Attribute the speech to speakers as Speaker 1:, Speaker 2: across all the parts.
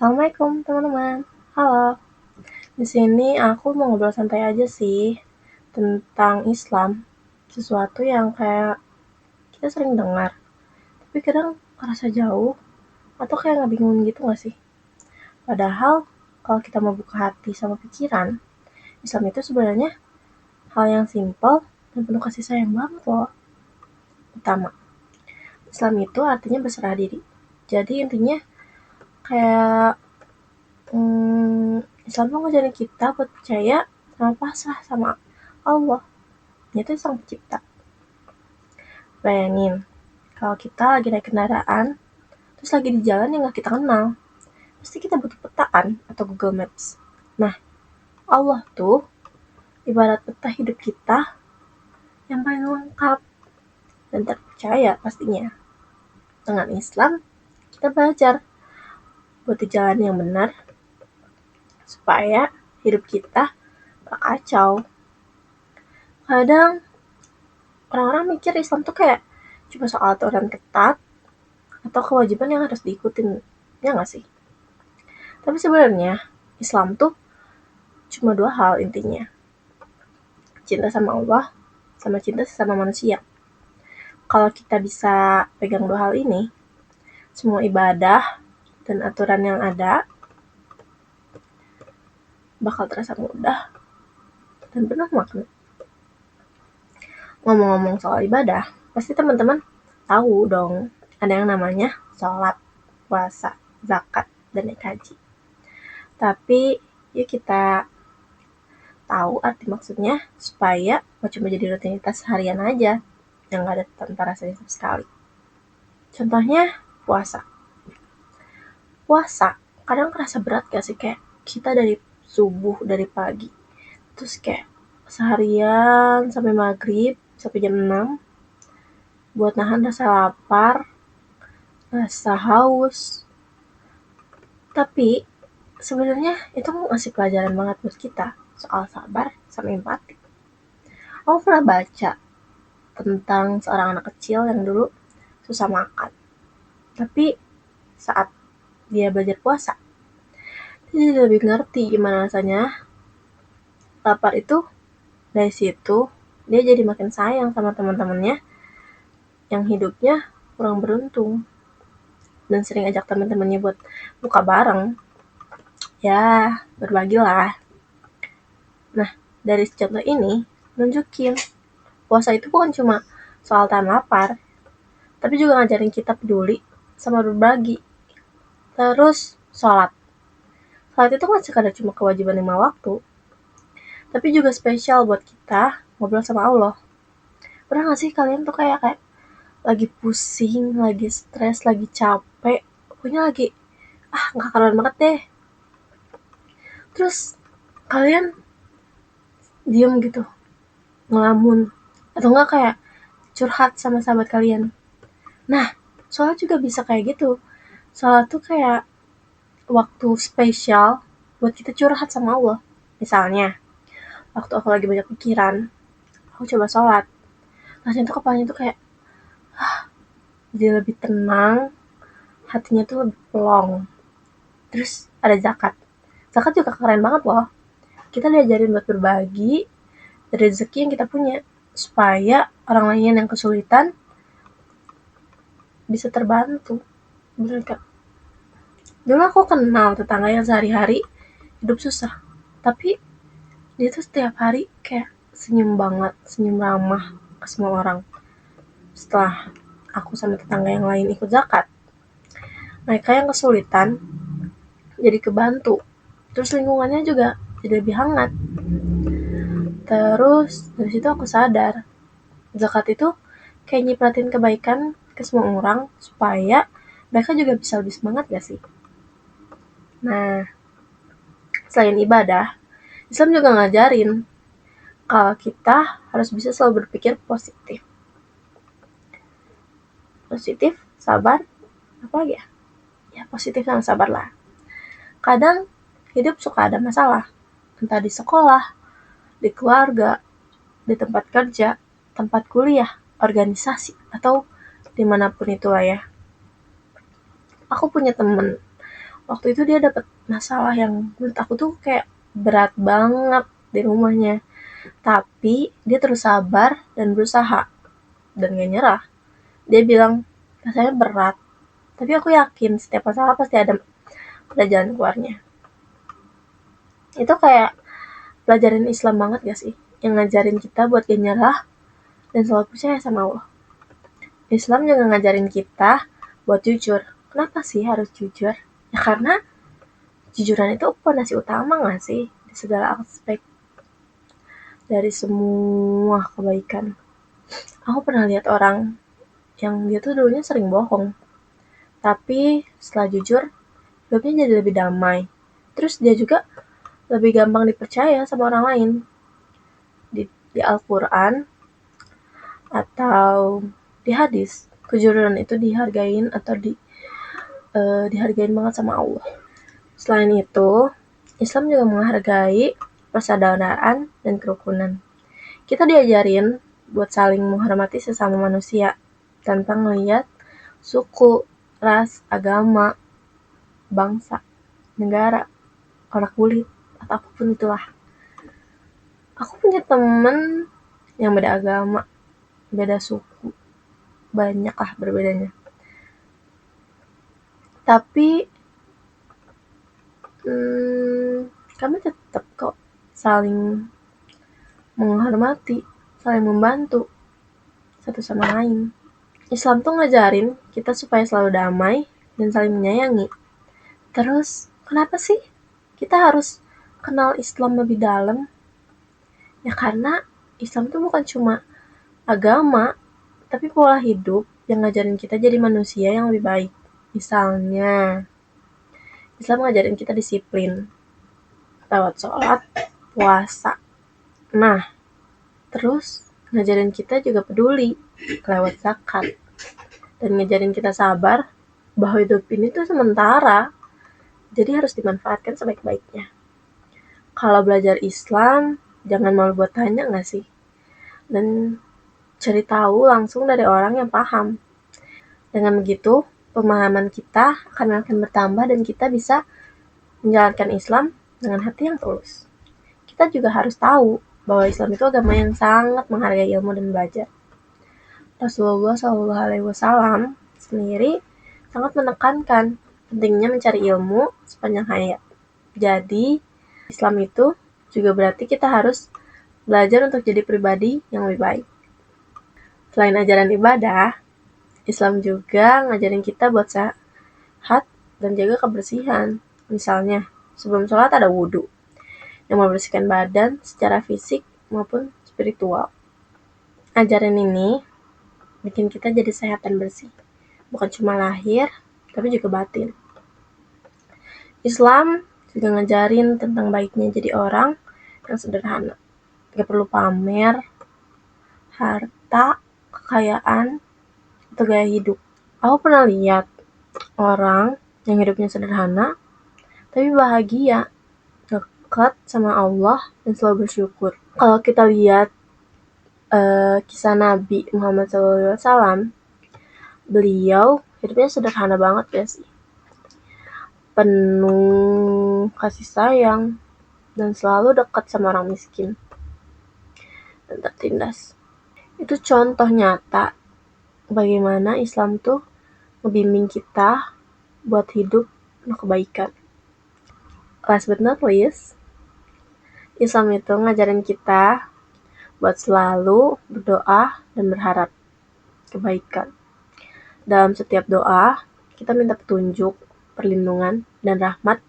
Speaker 1: Assalamualaikum teman-teman. Halo. Di sini aku mau ngobrol santai aja sih tentang Islam. Sesuatu yang kayak kita sering dengar, tapi kadang ngerasa jauh atau kayak ngebingung gitu gak sih? Padahal kalau kita mau buka hati sama pikiran, Islam itu sebenarnya hal yang simpel dan penuh kasih sayang banget loh. Pertama, Islam itu artinya berserah diri. Jadi intinya kayak Islam tuh ngajarin kita buat percaya sama pasrah sama Allah. Dia tuh sang pencipta. Bayangin, kalau kita lagi naik kendaraan, terus lagi di jalan yang gak kita kenal, pasti kita butuh peta kan atau Google Maps. Nah, Allah tuh ibarat peta hidup kita yang paling lengkap dan terpercaya pastinya. Dengan Islam, kita belajar buat di jalan yang benar supaya hidup kita gak kacau. Kadang orang-orang mikir Islam tuh kayak cuma soal aturan ketat atau kewajiban yang harus diikutin, ya nggak sih? Tapi sebenarnya Islam tuh cuma dua hal intinya, cinta sama Allah sama cinta sesama manusia. Kalau kita bisa pegang dua hal ini, semua ibadah dan aturan yang ada bakal terasa mudah dan penuh makna. Ngomong-ngomong soal ibadah, pasti teman-teman tahu dong ada yang namanya sholat, puasa, zakat, dan naik haji. Tapi yuk kita tahu arti maksudnya supaya gak cuma jadi rutinitas harian aja yang gak ada tanpa rasanya sama sekali. Contohnya puasa. Puasa kadang kerasa berat gak sih, kayak kita dari subuh, dari pagi, terus kayak seharian sampai maghrib, sampai jam 6 buat nahan rasa lapar, rasa haus. Tapi sebenarnya itu ngasih pelajaran banget buat kita soal sabar sama empati. Aku pernah baca tentang seorang anak kecil yang dulu susah makan. Tapi saat dia belajar puasa, dia jadi lebih ngerti gimana rasanya lapar itu. Dari situ, dia jadi makin sayang sama teman-temannya yang hidupnya kurang beruntung. Dan sering ajak teman-temannya buat buka bareng. Ya, berbagilah. Nah, dari contoh ini, nunjukin puasa itu bukan cuma soal tahan lapar, tapi juga ngajarin kita peduli sama berbagi. Terus, sholat. Sholat itu gak sekadar cuma kewajiban 5 waktu, tapi juga spesial buat kita ngobrol sama Allah. Pernah gak sih kalian tuh kayak lagi pusing, lagi stres, lagi capek, pokoknya lagi gak karuan banget deh. Terus kalian diem gitu, ngelamun, atau gak kayak curhat sama sahabat kalian. Nah, sholat juga bisa kayak gitu. Sholat tuh kayak waktu spesial buat kita curhat sama Allah. Misalnya, waktu aku lagi banyak pikiran, aku coba sholat. Rasanya tuh kepalanya tuh kayak jadi lebih tenang, hatinya tuh lebih plong. Terus ada zakat. Zakat juga keren banget loh. Kita diajarin buat berbagi dari rezeki yang kita punya, supaya orang lain yang kesulitan bisa terbantu. Bener kan? Dulu aku kenal tetangga yang sehari-hari hidup susah, tapi dia tuh setiap hari kayak senyum banget, senyum ramah ke semua orang. Setelah aku sama tetangga yang lain ikut zakat, mereka yang kesulitan jadi kebantu. Terus lingkungannya juga jadi lebih hangat. Terus dari situ aku sadar, zakat itu kayak nyipratin kebaikan ke semua orang supaya mereka juga bisa lebih semangat gak sih? Nah, selain ibadah, Islam juga ngajarin kalau kita harus bisa selalu berpikir positif. Positif, sabar, apa lagi ya? Ya positif sama sabar lah. Kadang hidup suka ada masalah, entah di sekolah, di keluarga, di tempat kerja, tempat kuliah, organisasi, atau dimanapun itulah ya. Aku punya temen, Waktu itu dia dapat masalah yang menurut aku tuh kayak berat banget di rumahnya. Tapi dia terus sabar dan berusaha dan gak nyerah. Dia bilang rasanya berat, tapi aku yakin setiap masalah pasti ada jalan keluarnya. Itu kayak pelajaran Islam banget gak sih? Yang ngajarin kita buat gak nyerah dan selalu percaya sama Allah. Islam juga ngajarin kita buat jujur. Kenapa sih harus jujur? Ya karena jujuran itu fondasi utama gak sih? Di segala aspek dari semua kebaikan. Aku pernah lihat orang yang dia tuh dulunya sering bohong. Tapi setelah jujur, hidupnya jadi lebih damai. Terus dia juga lebih gampang dipercaya sama orang lain. Di Al-Quran atau di hadis, kejujuran itu dihargain atau dihargain banget sama Allah. Selain itu, Islam juga menghargai persaudaraan dan kerukunan. Kita diajarin buat saling menghormati sesama manusia tanpa ngelihat suku, ras, agama, bangsa, negara, warna kulit, atau apapun itulah. Aku punya temen yang beda agama, beda suku, banyak lah berbedanya. Tapi kami tetap kok saling menghormati, saling membantu satu sama lain. Islam tuh ngajarin kita supaya selalu damai dan saling menyayangi. Terus, kenapa sih kita harus kenal Islam lebih dalam? Ya karena Islam tuh bukan cuma agama, tapi pola hidup yang ngajarin kita jadi manusia yang lebih baik. Misalnya, Islam ngajarin kita disiplin lewat sholat, puasa. Nah, terus ngajarin kita juga peduli lewat zakat. Dan ngajarin kita sabar bahwa hidup ini tuh sementara, jadi harus dimanfaatkan sebaik-baiknya. Kalau belajar Islam, jangan malu buat tanya gak sih? Dan cari tahu langsung dari orang yang paham. Dengan begitu, pemahaman kita akan bertambah dan kita bisa menjalankan Islam dengan hati yang tulus. Kita juga harus tahu bahwa Islam itu agama yang sangat menghargai ilmu dan belajar. Rasulullah SAW sendiri sangat menekankan pentingnya mencari ilmu sepanjang hayat. Jadi, Islam itu juga berarti kita harus belajar untuk jadi pribadi yang lebih baik. Selain ajaran ibadah, Islam juga ngajarin kita buat sehat dan jaga kebersihan. Misalnya, sebelum sholat ada wudhu, yang membersihkan badan secara fisik maupun spiritual. Ajaran ini bikin kita jadi sehat dan bersih. Bukan cuma lahir, tapi juga batin. Islam juga ngajarin tentang baiknya jadi orang yang sederhana. Gak perlu pamer, harta, kekayaan, atau gaya hidup. Aku pernah lihat orang yang hidupnya sederhana, tapi bahagia, dekat sama Allah, dan selalu bersyukur. Kalau kita lihat kisah Nabi Muhammad SAW, beliau hidupnya sederhana banget ya sih. Penuh kasih sayang, dan selalu dekat sama orang miskin dan tertindas. Itu contoh nyata bagaimana Islam tuh ngebimbing kita buat hidup penuh kebaikan. Last but not least, Islam itu ngajarin kita buat selalu berdoa dan berharap kebaikan. Dalam setiap doa, kita minta petunjuk, perlindungan, dan rahmat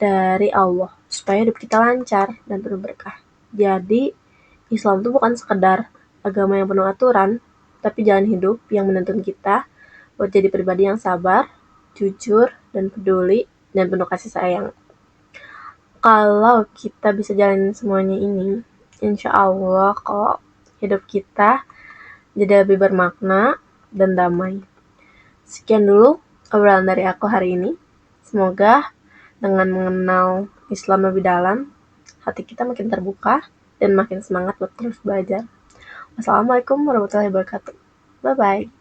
Speaker 1: dari Allah supaya hidup kita lancar dan penuh berkah. Jadi, Islam itu bukan sekedar agama yang penuh aturan, tapi jalan hidup yang menuntun kita buat jadi pribadi yang sabar, jujur, dan peduli, dan penuh kasih sayang. Kalau kita bisa jalanin semuanya ini, insya Allah kok hidup kita jadi lebih bermakna dan damai. Sekian dulu obrolan dari aku hari ini. Semoga dengan mengenal Islam lebih dalam, hati kita makin terbuka dan makin semangat buat terus belajar. Wassalamualaikum warahmatullahi wabarakatuh. Bye-bye.